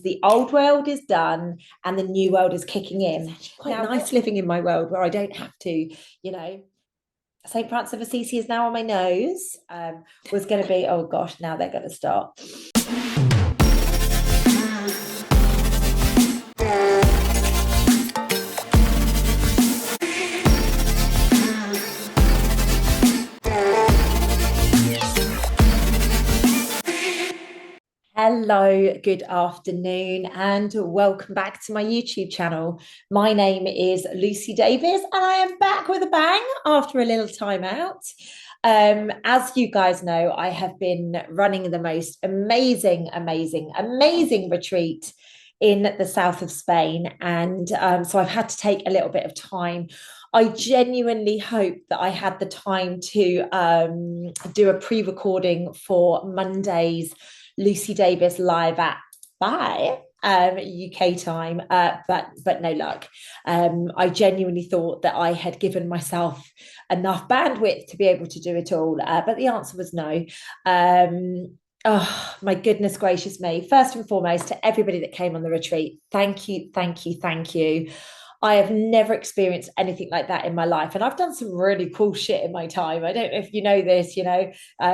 the old world is done and the new world is kicking in. It's quite nice living in my world where I don't have to, you know, St. Francis of Assisi is now on my nose. Was going to be, oh gosh, now they're going to start. Hello, good afternoon, and welcome back to my YouTube channel. My name is Lucy Davis, and I am back with a bang after a little time out. As you guys know, I have been running the most amazing retreat in the south of Spain, and so I've had to take a little bit of time. I genuinely hope that I had the time to do a pre-recording for Monday's Lucy Davis live at 5 UK time, but no luck. I genuinely thought that I had given myself enough bandwidth to be able to do it all, but the answer was no. Oh, my goodness gracious me. First and foremost, to everybody that came on the retreat, thank you, thank you, thank you. I have never experienced anything like that in my life. And I've done some really cool shit in my time. I don't know if you know this,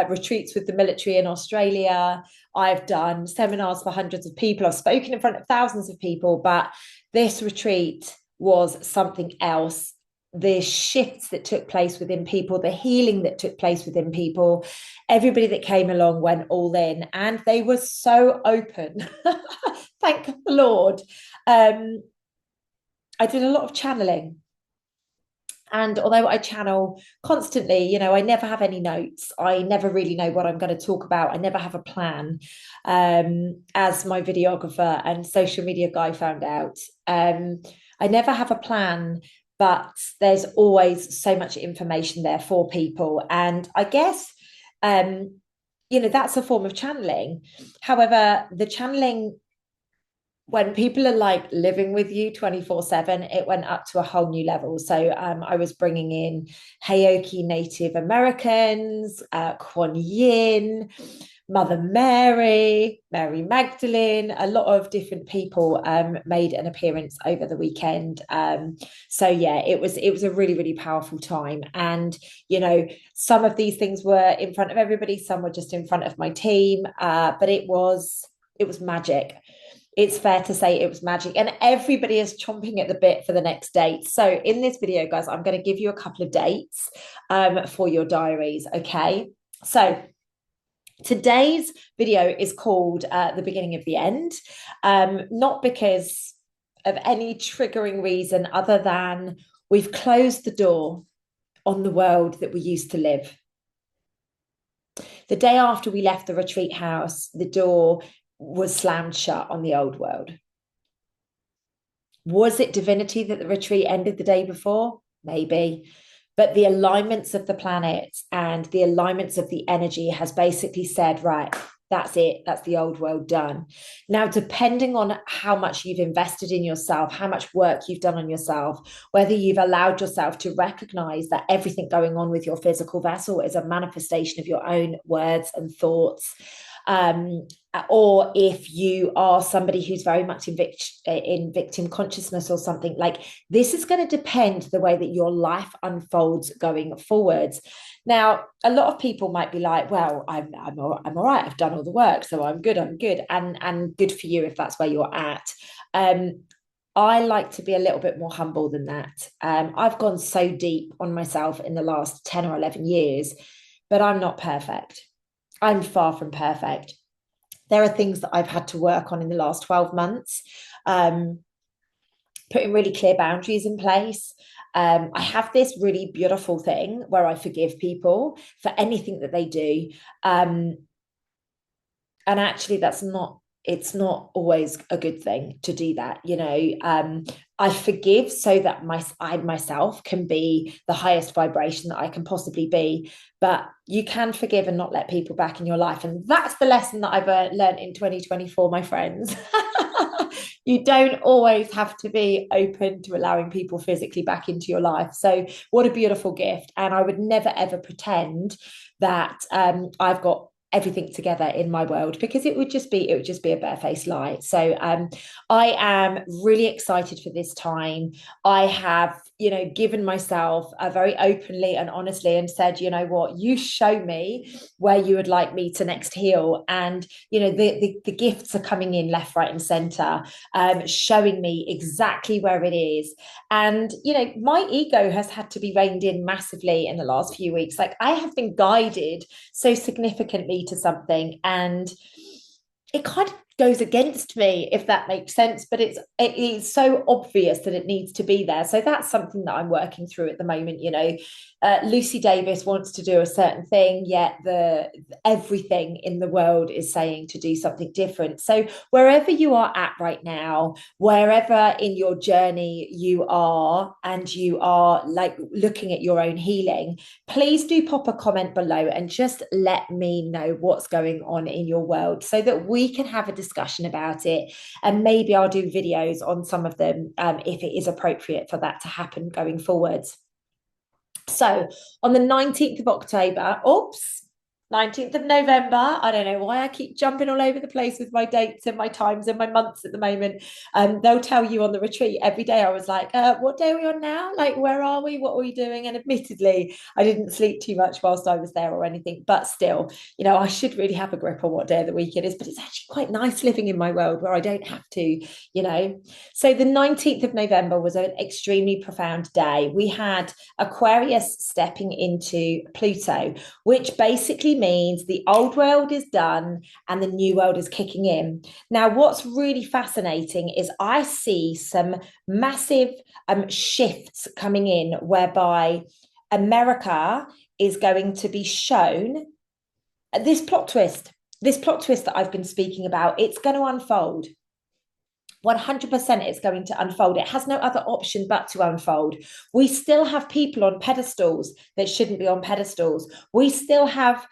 retreats with the military in Australia. I've done seminars for hundreds of people. I've spoken in front of thousands of people, but this retreat was something else. The shifts that took place within people, the healing that took place within people, everybody that came along went all in, and they were so open. Thank the Lord. I did a lot of channeling. And although I channel constantly, I never have any notes. I never really know what I'm going to talk about. I never have a plan. As my videographer and social media guy found out, I never have a plan, but there's always so much information there for people. And I guess, that's a form of channeling. However, the channeling, when people are like living with you 24/7, it went up to a whole new level. So I was bringing in Heyoki Native Americans, Kuan Yin, Mother Mary, Mary Magdalene, a lot of different people made an appearance over the weekend. So yeah, it was a really, really powerful time. And, some of these things were in front of everybody, some were just in front of my team, but it was magic. It's fair to say it was magic, and everybody is chomping at the bit for the next date. So in this video, guys, I'm going to give you a couple of dates for your diaries. Okay. So today's video is called The Beginning of the End, not because of any triggering reason other than we've closed the door on the world that we used to live. The day after we left the retreat house, the door was slammed shut on the old world. Was it divinity that the retreat ended the day before? Maybe. But the alignments of the planet and the alignments of the energy has basically said, right, that's it. That's the old world done. Now, depending on how much you've invested in yourself, how much work you've done on yourself, whether you've allowed yourself to recognize that everything going on with your physical vessel is a manifestation of your own words and thoughts, or if you are somebody who's very much in victim consciousness or something, like this is going to depend the way that your life unfolds going forwards. Now, a lot of people might be like, well, I'm all right. I've done all the work, so I'm good. And good for you if that's where you're at. I like to be a little bit more humble than that. I've gone so deep on myself in the last 10 or 11 years, but I'm not perfect. I'm far from perfect. There are things that I've had to work on in the last 12 months, putting really clear boundaries in place. I have this really beautiful thing where I forgive people for anything that they do. And actually, it's not always a good thing to do that. I forgive so that I myself can be the highest vibration that I can possibly be. But you can forgive and not let people back in your life. And that's the lesson that I've learned in 2024, my friends. You don't always have to be open to allowing people physically back into your life. So what a beautiful gift. And I would never, ever pretend that I've got everything together in my world, because it would just be a barefaced lie. So I am really excited for this time. I have, given myself very openly and honestly and said, you know what, you show me where you would like me to next heal. And, the gifts are coming in left, right, and center, showing me exactly where it is. And, my ego has had to be reined in massively in the last few weeks. Like, I have been guided so significantly to something, and it kind of goes against me, if that makes sense, but it is so obvious that it needs to be there. So that's something that I'm working through at the moment. Lucy Davis wants to do a certain thing, yet the everything in the world is saying to do something different. So wherever you are at right now, wherever in your journey you are, and you are like looking at your own healing, please do pop a comment below and just let me know what's going on in your world, so that we can have a discussion about it. And maybe I'll do videos on some of them, if it is appropriate for that to happen going forwards. So on the 19th of October, 19th of November. I don't know why I keep jumping all over the place with my dates and my times and my months at the moment. They'll tell you on the retreat every day. I was like, what day are we on now? Like, where are we? What are we doing? And admittedly, I didn't sleep too much whilst I was there or anything, but still, I should really have a grip on what day of the week it is. But it's actually quite nice living in my world where I don't have to, So the 19th of November was an extremely profound day. We had Aquarius stepping into Pluto, which basically means the old world is done and the new world is kicking in. Now, what's really fascinating is I see some massive shifts coming in, whereby America is going to be shown this plot twist. This plot twist that I've been speaking about, it's going to unfold. 100% it's going to unfold. It has no other option but to unfold. We still have people on pedestals that shouldn't be on pedestals. We still have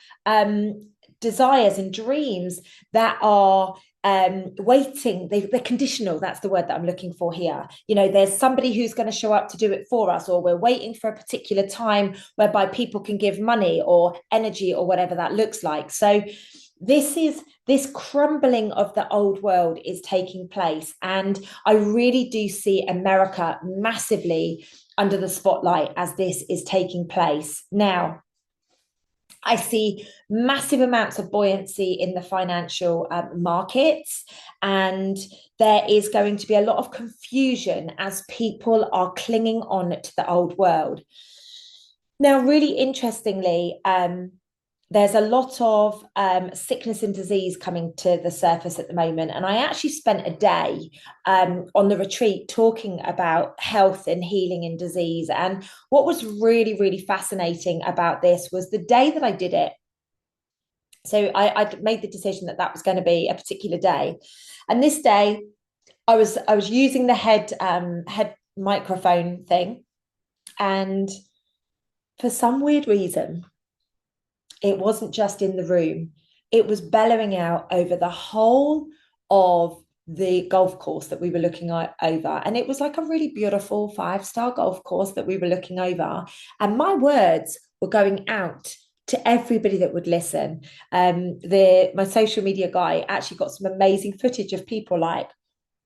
desires and dreams that are waiting. They're conditional. That's the word that I'm looking for here. There's somebody who's going to show up to do it for us, or we're waiting for a particular time whereby people can give money or energy or whatever that looks like. So this crumbling of the old world is taking place, and I really do see America massively under the spotlight as this is taking place. Now, I see massive amounts of buoyancy in the financial markets, and there is going to be a lot of confusion as people are clinging on to the old world. Now, really interestingly, there's a lot of sickness and disease coming to the surface at the moment. And I actually spent a day on the retreat talking about health and healing and disease. And what was really, really fascinating about this was the day that I did it. So I made the decision that that was going to be a particular day. And this day, I was using the head microphone thing. And for some weird reason, it wasn't just in the room, it was bellowing out over the whole of the golf course that we were looking over. And it was like a really beautiful 5-star golf course that we were looking over. And my words were going out to everybody that would listen. My social media guy actually got some amazing footage of people like,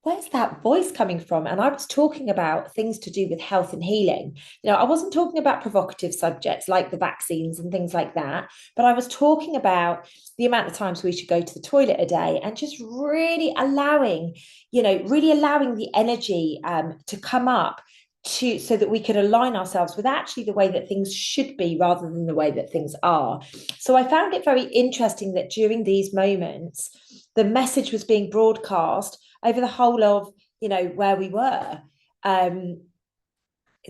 where's that voice coming from? And I was talking about things to do with health and healing. I wasn't talking about provocative subjects like the vaccines and things like that, but I was talking about the amount of times we should go to the toilet a day, and just really allowing the energy to come up so that we could align ourselves with actually the way that things should be rather than the way that things are. So I found it very interesting that during these moments, the message was being broadcast over the whole of, where we were.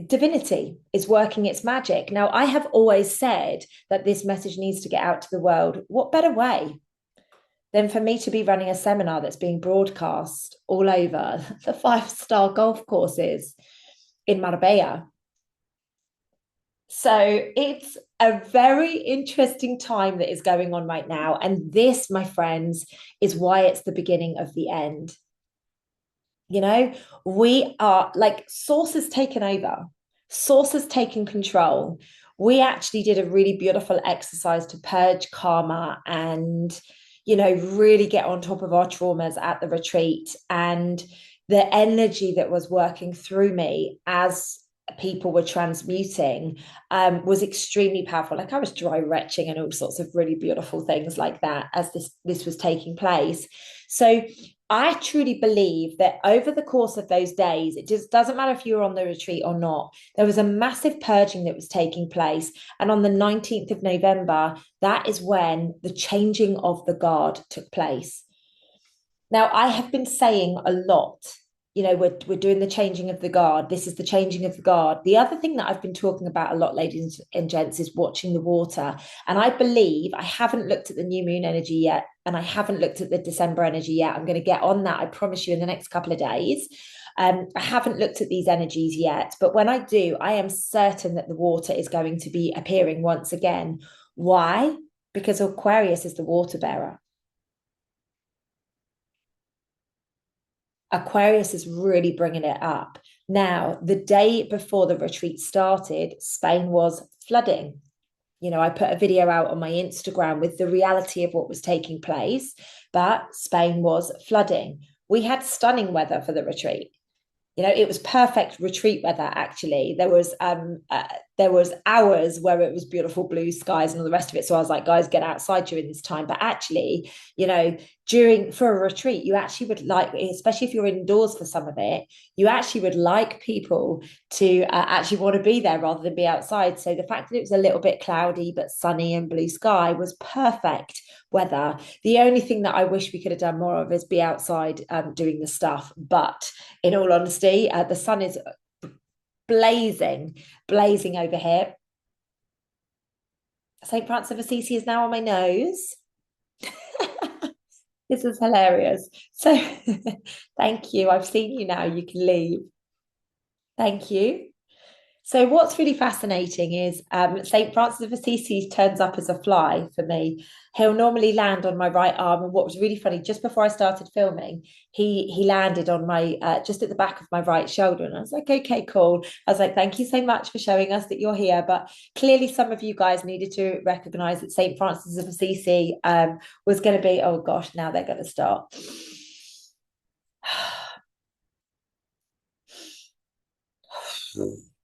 Divinity is working its magic. Now, I have always said that this message needs to get out to the world. What better way than for me to be running a seminar that's being broadcast all over the 5-star golf courses in Marbella? So it's a very interesting time that is going on right now. And this, my friends, is why it's the beginning of the end. We are like, source has taken over, source has taken control. we actually did a really beautiful exercise to purge karma and, really get on top of our traumas at the retreat. And the energy that was working through me as people were transmuting was extremely powerful. Like I was dry retching and all sorts of really beautiful things like that as this was taking place. So I truly believe that over the course of those days, it just doesn't matter if you were on the retreat or not, there was a massive purging that was taking place. And on the 19th of November, that is when the changing of the guard took place. Now, I have been saying a lot, we're doing the changing of the guard. This is the changing of the guard. The other thing that I've been talking about a lot, ladies and gents, is watching the water. And I believe I haven't looked at the new moon energy yet, and I haven't looked at the December energy yet. I'm going to get on that, I promise you, in the next couple of days. I haven't looked at these energies yet, but when I do, I am certain that the water is going to be appearing once again. Why? Because Aquarius is the water bearer. Aquarius is really bringing it up. Now, the day before the retreat started, Spain was flooding. I put a video out on my Instagram with the reality of what was taking place, but Spain was flooding. We had stunning weather for the retreat. It was perfect retreat weather. Actually, there was hours where it was beautiful blue skies and all the rest of it. So I was like, guys, get outside during this time. But actually, during for a retreat, you actually would like, especially if you're indoors for some of it, you actually would like people to actually want to be there rather than be outside. So the fact that it was a little bit cloudy but sunny and blue sky was perfect weather. The only thing that I wish we could have done more of is be outside doing the stuff. But in all honesty, the sun is blazing over here. St. Francis of Assisi is now on my nose. This is hilarious. So thank you. I've seen you now. You can leave. Thank you. So what's really fascinating is St. Francis of Assisi turns up as a fly for me. He'll normally land on my right arm, and what was really funny, just before I started filming, he landed on my just at the back of my right shoulder, and I was like, okay, cool. I was like, thank you so much for showing us that you're here. But clearly, some of you guys needed to recognise that St. Francis of Assisi was going to be. Oh gosh, now they're going to start.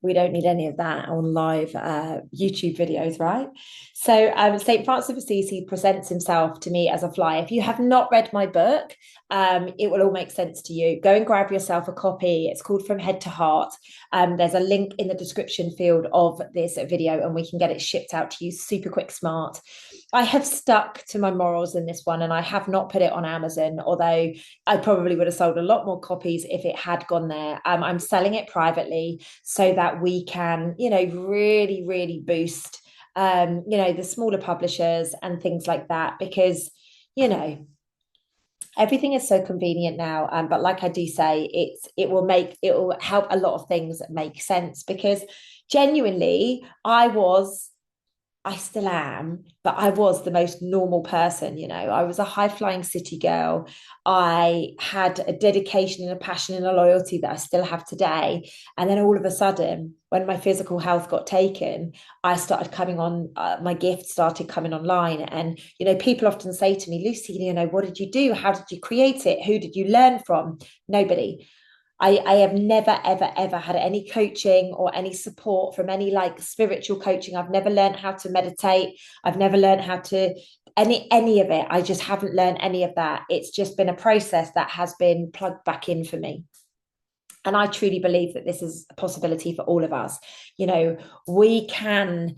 We don't need any of that on live YouTube videos, right? So St. Francis of Assisi presents himself to me as a fly. If you have not read my book, it will all make sense to you. Go and grab yourself a copy. It's called From Head to Heart. There's a link in the description field of this video, and we can get it shipped out to you super quick, smart. I have stuck to my morals in this one, and I have not put it on Amazon, although I probably would have sold a lot more copies if it had gone there. I'm selling it privately so that we can, really, really boost, the smaller publishers and things like that, because, everything is so convenient now. But like I do say, it will help a lot of things make sense, because genuinely, I still am, but I was the most normal person. I was a high flying city girl. I had a dedication and a passion and a loyalty that I still have today. And then all of a sudden, when my physical health got taken, I started coming on, my gift started coming online. And, people often say to me, Lucy, what did you do? How did you create it? Who did you learn from? Nobody. I have never, ever, ever had any coaching or any support from any spiritual coaching. I've never learned how to meditate. I've never learned how to any of it. I just haven't learned any of that. It's just been a process that has been plugged back in for me. And I truly believe that this is a possibility for all of us. We can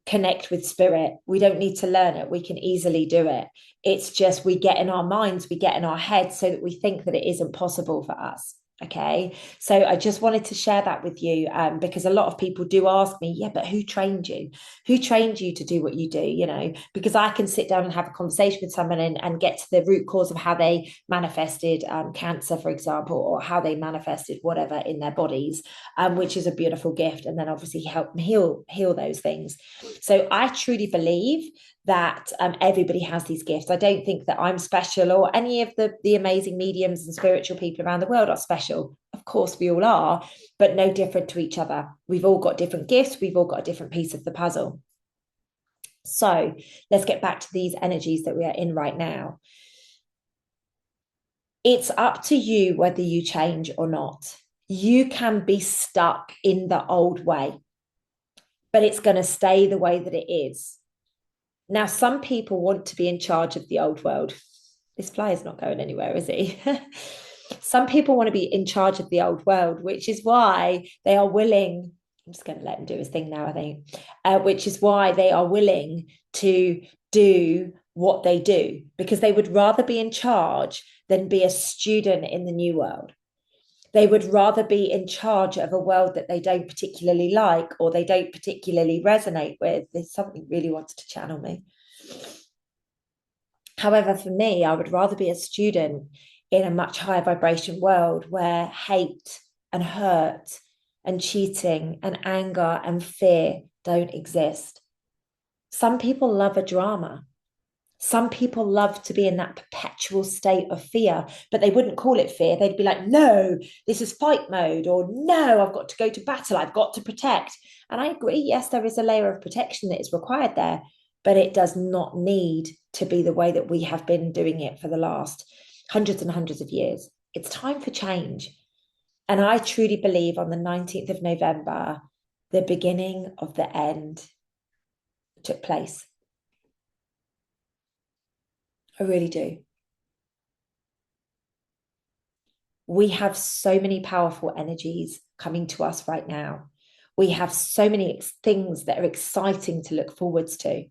connect with spirit. We don't need to learn it. We can easily do it. It's just we get in our minds, we get in our heads so that we think that it isn't possible for us. Okay, so I just wanted to share that with you because a lot of people do ask me, yeah, but who trained you? Who trained you to do what you do? Because I can sit down and have a conversation with someone and get to the root cause of how they manifested cancer, for example, or how they manifested whatever in their bodies, which is a beautiful gift, and then obviously help them heal those things. So I truly believe that everybody has these gifts. I don't think that I'm special, or any of the amazing mediums and spiritual people around the world are special. Of course, we all are, but no different to each other. We've all got different gifts. We've all got a different piece of the puzzle. So let's get back to these energies that we are in right now. It's up to you whether you change or not. You can be stuck in the old way, but it's going to stay the way that it is. Now, some people want to be in charge of the old world. This fly is not going anywhere, is he? Some people want to be in charge of the old world, which is why they are willing. I'm just going to let him do his thing now, I think, which is why they are willing to do what they do, because they would rather be in charge than be a student in the new world. They would rather be in charge of a world that they don't particularly like or they don't particularly resonate with. There's something really wants to channel me. However, for me, I would rather be a student in a much higher vibration world where hate and hurt and cheating and anger and fear don't exist. Some people love a drama. Some people love to be in that perpetual state of fear, but they wouldn't call it fear. They'd be like, no, this is fight mode, or no, I've got to go to battle. I've got to protect. And I agree, yes, there is a layer of protection that is required there, but it does not need to be the way that we have been doing it for the last hundreds and hundreds of years. It's time for change. And I truly believe on the 19th of November, the beginning of the end took place. I really do. We have so many powerful energies coming to us right now. We have so many things that are exciting to look forwards to.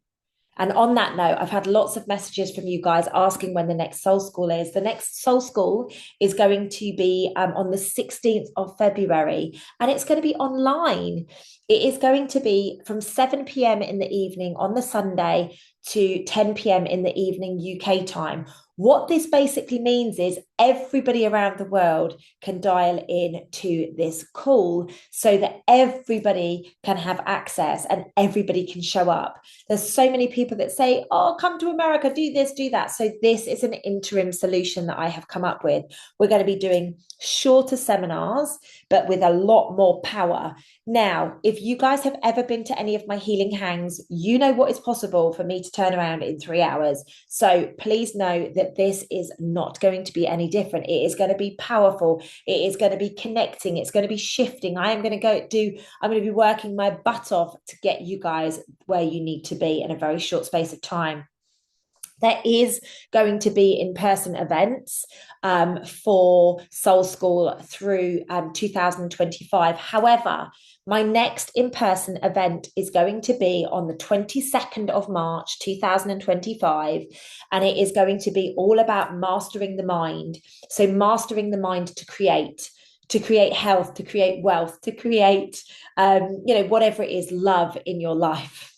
And on that note, I've had lots of messages from you guys asking when the next Soul School is. The next Soul School is going to be on the 16th of February, and it's going to be online. It is going to be from 7 p.m. in the evening on the Sunday to 10 p.m. in the evening UK time. What this basically means is everybody around the world can dial in to this call so that everybody can have access and everybody can show up. There's so many people that say, oh, come to America, do this, do that. So this is an interim solution that I have come up with. We're going to be doing shorter seminars, but with a lot more power. Now, if you guys have ever been to any of my healing hangs, you know what is possible for me to turn around in 3 hours. So please know that this is not going to be any different. It is going to be powerful. It is going to be connecting. It's going to be shifting. I'm going to be working my butt off to get you guys where you need to be in a very short space of time. There is going to be in-person events for Soul School through 2025. However, my next in-person event is going to be on the 22nd of March, 2025, and it is going to be all about mastering the mind. So mastering the mind to create health, to create wealth, to create, whatever it is, love in your life.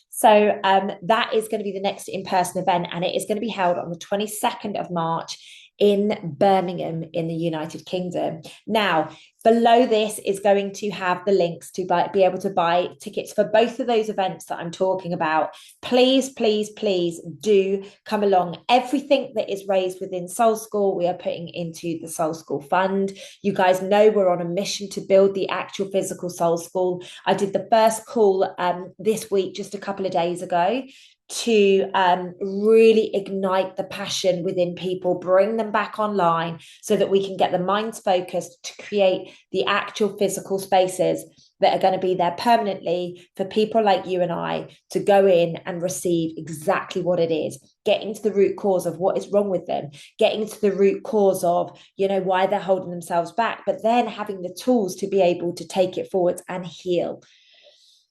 So that is going to be the next in-person event, and it is going to be held on the 22nd of March in Birmingham in the United Kingdom. Now, below this is going to have the links to be able to buy tickets for both of those events that I'm talking about. Please, please, please do come along. Everything that is raised within Soul School, we are putting into the Soul School Fund. You guys know we're on a mission to build the actual physical Soul School. I did the first call this week, just a couple of days ago, to really ignite the passion within people, bring them back online so that we can get the minds focused to create the actual physical spaces that are going to be there permanently for people like you and I to go in and receive exactly what it is, getting to the root cause of what is wrong with them, getting to the root cause of, why they're holding themselves back, but then having the tools to be able to take it forwards and heal.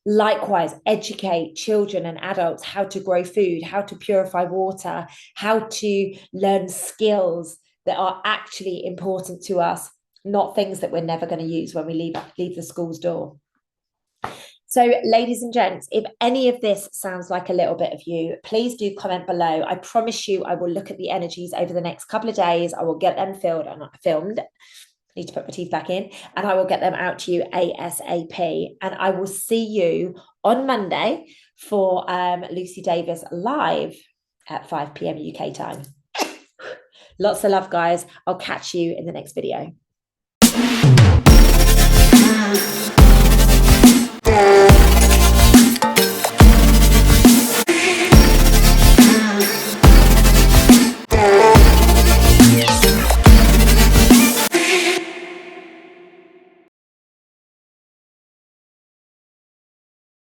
Likewise, educate children and adults how to grow food, how to purify water, how to learn skills that are actually important to us, not things that we're never going to use when we leave the school's door. So, ladies and gents, if any of this sounds like a little bit of you, please do comment below. I promise you I will look at the energies over the next couple of days. I will get them filmed. Need to put my teeth back in, and I will get them out to you ASAP. And I will see you on Monday for Lucy Davis live at 5 p.m. UK time. Lots of love, guys. I'll catch you in the next video.